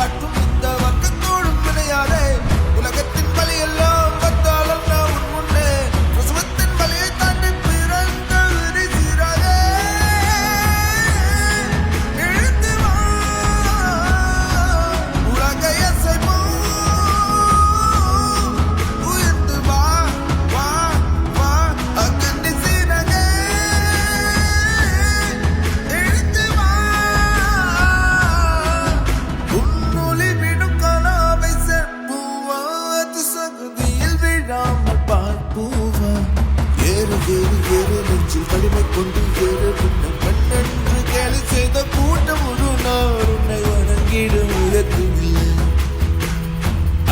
காட்டும் இந்த வர்க்கத்தோடும் விளையாடே உலகத்தின் வழியெல்லாம் வந்தாலும் நான் உன் முன்னே பிரசவத்தின் வழியை தாண்டி பிறந்த சீராக எழுந்து வா உலகை அசைப்போம் உயர்ந்து வா வா வா அகண்டி சீராக எழுந்து வா உன்னொளி விடும் கலாவை செப்புவாது சகுதியில் விழாமல் பார்ப்பூவா ஏறு ஏறு ஏறு நெஞ்சில் வலிமை கொண்டு ஏறு உன்னை மண்ணென்று கேலி செய்த கூட்டம் ஒரு நாள் உன்னை வணங்கிடும் உயர்த்துவில்லை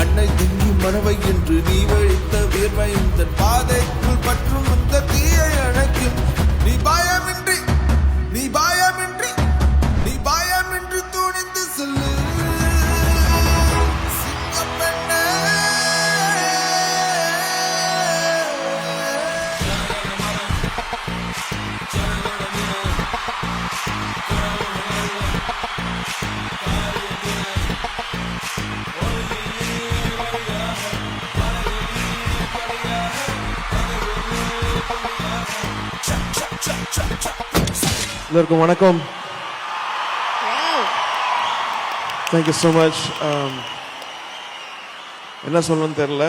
அன்னை தங்கி மனவை என்று நீ வழித்த வியர்வை தன் பாதைக்குள் பற்றும் இந்த தீயை அணைக்கும் நீ பயமின்றி நீ பயமின்றி நீ பயமின்றி துணிந்து சொல்லு சிங்கப்பெண்ணே எல்லாருக்கும் வணக்கம். Thank you so much. என்ன சொல்லணும்னு தெரில.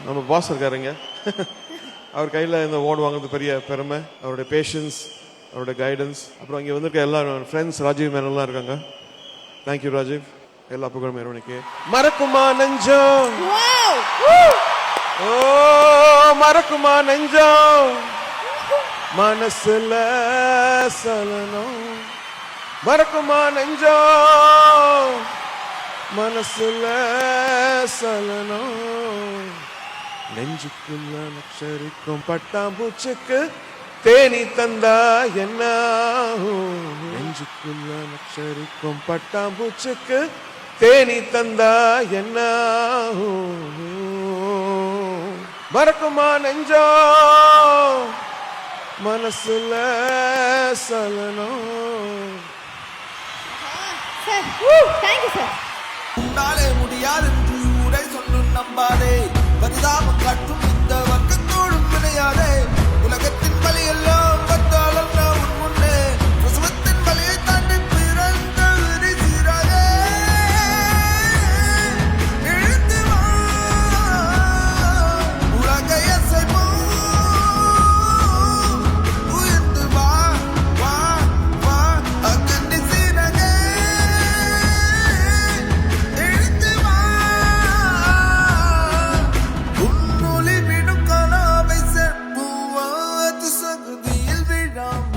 நம்ம பாஸ் இருக்காருங்க. அவர் கையில் இந்த அவார்டு வாங்குறது பெரிய பெருமை. அவருடைய பேஷன்ஸ், அவருடைய கைடன்ஸ், அப்புறம் இங்கே வந்திருக்க எல்லா ஃப்ரெண்ட்ஸ் ராஜீவ் மேனெல்லாம் இருக்காங்க. தேங்க்யூ ராஜீவ். எல்லா புகழும் இறைவனுக்கு. மறக்குமா நெஞ்சம், ஓ மறக்குமா நெஞ்சம், மனசுல சலனம் மறக்குமா நெஞ்சம், மனசுல சலனம் நெஞ்சுக்குள்ள நச்சரிக்கும் பட்டாம்பூச்சுக்கு தேனி தந்தா என்ன ஆகும்? நெஞ்சுக்குள்ள நச்சரிக்கும் பட்டாம்பூச்சுக்கு தேனி தந்தா என்ன ஆகும்? மறக்குமா நெஞ்சம், மனசுல சலனம். உன்னாலே முடியாது என்று ஊரை சொல்லும் நம்பாதே பரிதாபம் காட்டும் இந்த வர்க்கத்தோடும் விளையாடே உலகத்தின் வழியெல்லாம் வந்தாலும் நான் உன் முன்னே பிரசவத்தின் வழியை தாண்டி பிறந்த சீராக எழுந்து வா உலகை அசைப்போம் உயர்ந்து வா வா வா அகண்டி சீராக எழுந்து வா உன்னொளி விடும் கலாவை செப்புவாது சகுதியில் விழாமல்